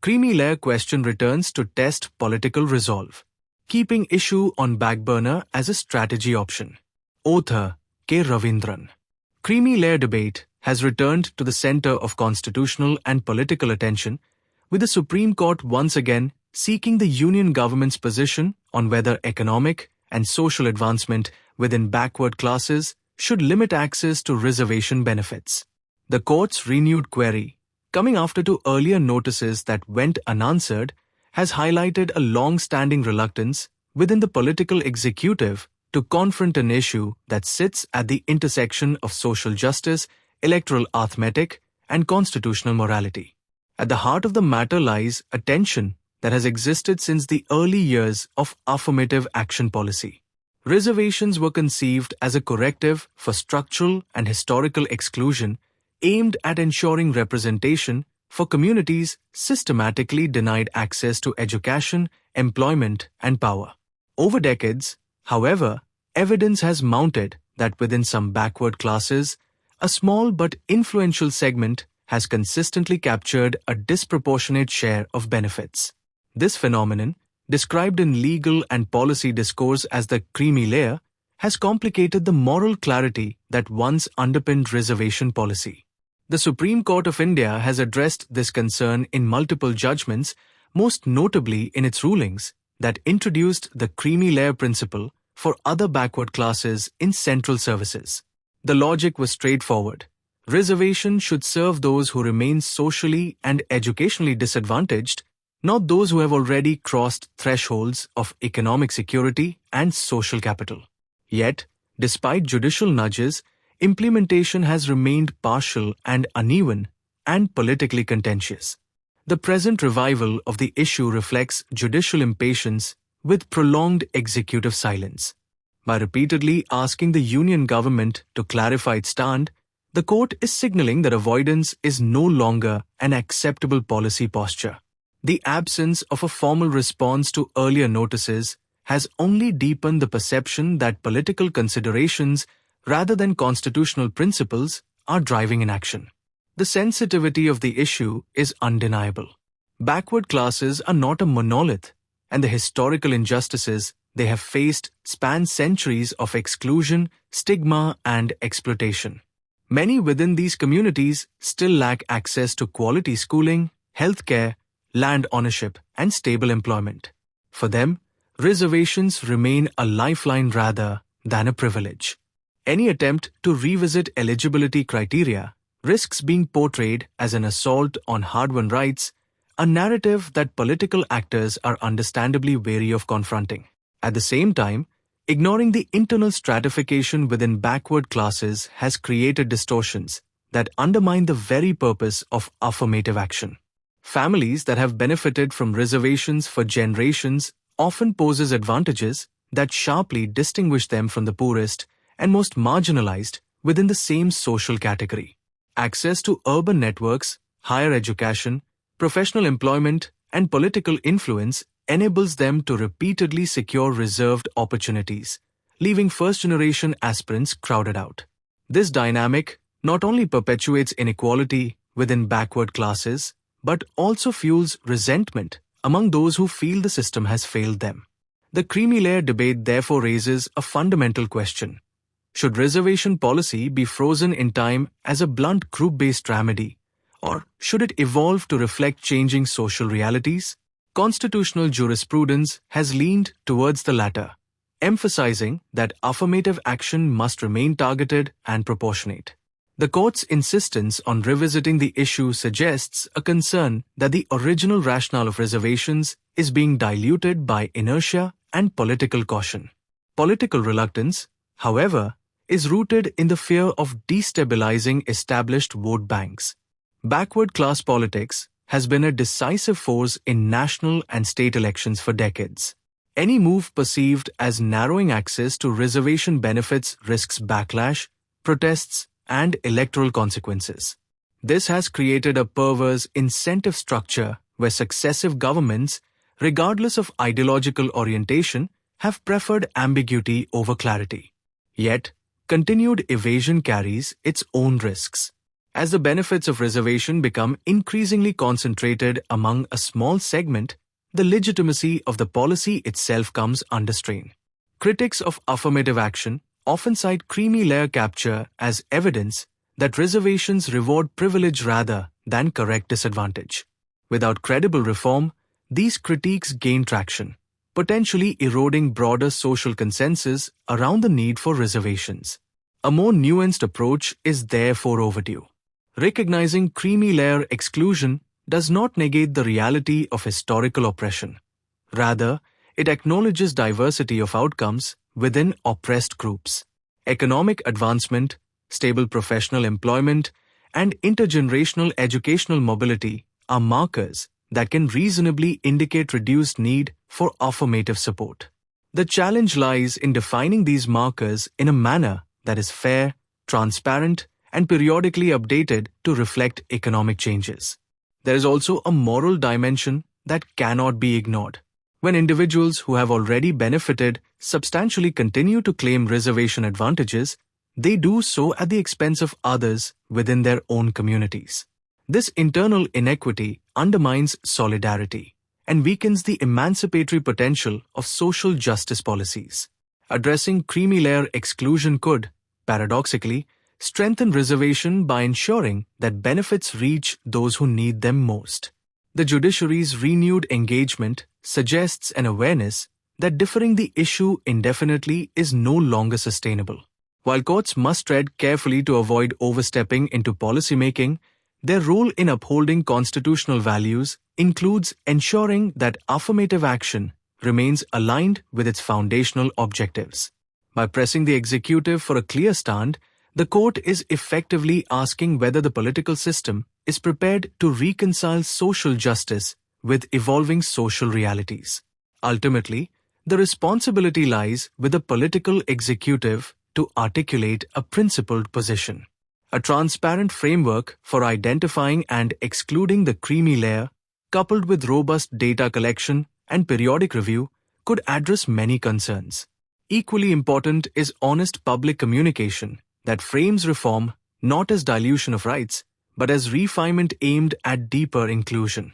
Creamy layer question returns to test political resolve, keeping issue on backburner as a strategy option. Author K. Ravindran. Creamy layer debate has returned to the center of constitutional and political attention, with the Supreme Court once again seeking the union government's position on whether economic and social advancement within backward classes should limit access to reservation benefits. The court's renewed query, coming after two earlier notices that went unanswered, has highlighted a long-standing reluctance within the political executive to confront an issue that sits at the intersection of social justice, electoral arithmetic, and constitutional morality. At the heart of the matter lies a tension that has existed since the early years of affirmative action policy. Reservations were conceived as a corrective for structural and historical exclusion aimed at ensuring representation for communities systematically denied access to education, employment, and power. Over decades, however, evidence has mounted that within some backward classes, a small but influential segment has consistently captured a disproportionate share of benefits. This phenomenon, described in legal and policy discourse as the creamy layer, has complicated the moral clarity that once underpinned reservation policy. The Supreme Court of India has addressed this concern in multiple judgments, most notably in its rulings that introduced the creamy layer principle for other backward classes in central services. The logic was straightforward. Reservation should serve those who remain socially and educationally disadvantaged, not those who have already crossed thresholds of economic security and social capital. Yet, despite judicial nudges, implementation has remained partial and uneven and politically contentious. The present revival of the issue reflects judicial impatience with prolonged executive silence. By repeatedly asking the union government to clarify its stand, the court is signaling that avoidance is no longer an acceptable policy posture. The absence of a formal response to earlier notices has only deepened the perception that political considerations rather than constitutional principles are driving inaction. The sensitivity of the issue is undeniable. Backward classes are not a monolith, and the historical injustices they have faced span centuries of exclusion, stigma, and exploitation. Many within these communities still lack access to quality schooling, healthcare, land ownership, and stable employment. For them, reservations remain a lifeline rather than a privilege. Any attempt to revisit eligibility criteria risks being portrayed as an assault on hard-won rights, a narrative that political actors are understandably wary of confronting. At the same time, ignoring the internal stratification within backward classes has created distortions that undermine the very purpose of affirmative action. Families that have benefited from reservations for generations often poses advantages that sharply distinguish them from the poorest and most marginalized within the same social category. Access to urban networks, higher education, professional employment, and political influence enables them to repeatedly secure reserved opportunities, leaving first-generation aspirants crowded out. This dynamic not only perpetuates inequality within backward classes, but also fuels resentment among those who feel the system has failed them. The creamy layer debate therefore raises a fundamental question. Should reservation policy be frozen in time as a blunt group-based remedy, or should it evolve to reflect changing social realities? Constitutional jurisprudence has leaned towards the latter, emphasizing that affirmative action must remain targeted and proportionate. The court's insistence on revisiting the issue suggests a concern that the original rationale of reservations is being diluted by inertia and political caution. Political reluctance, however, is rooted in the fear of destabilizing established vote banks. Backward class politics has been a decisive force in national and state elections for decades. Any move perceived as narrowing access to reservation benefits risks backlash, protests, and electoral consequences. This has created a perverse incentive structure where successive governments regardless of ideological orientation, have preferred ambiguity over clarity. Yet, continued evasion carries its own risks. As the benefits of reservation become increasingly concentrated among a small segment, the legitimacy of the policy itself comes under strain. Critics of affirmative action often cite creamy layer capture as evidence that reservations reward privilege rather than correct disadvantage. Without credible reform, these critiques gain traction, potentially eroding broader social consensus around the need for reservations. A more nuanced approach is therefore overdue. Recognizing creamy layer exclusion does not negate the reality of historical oppression. Rather, it acknowledges diversity of outcomes within oppressed groups. Economic advancement, stable professional employment, and intergenerational educational mobility are markers that can reasonably indicate reduced need for affirmative support. The challenge lies in defining these markers in a manner that is fair, transparent, and periodically updated to reflect economic changes. There is also a moral dimension that cannot be ignored. When individuals who have already benefited substantially continue to claim reservation advantages, they do so at the expense of others within their own communities. This internal inequity undermines solidarity and weakens the emancipatory potential of social justice policies. Addressing creamy layer exclusion could, paradoxically, strengthen reservation by ensuring that benefits reach those who need them most. The judiciary's renewed engagement suggests an awareness that deferring the issue indefinitely is no longer sustainable. While courts must tread carefully to avoid overstepping into policymaking, their role in upholding constitutional values includes ensuring that affirmative action remains aligned with its foundational objectives. By pressing the executive for a clear stand, the court is effectively asking whether the political system is prepared to reconcile social justice with evolving social realities. Ultimately, the responsibility lies with the political executive to articulate a principled position. A transparent framework for identifying and excluding the creamy layer, coupled with robust data collection and periodic review, could address many concerns. Equally important is honest public communication that frames reform not as dilution of rights, but as refinement aimed at deeper inclusion.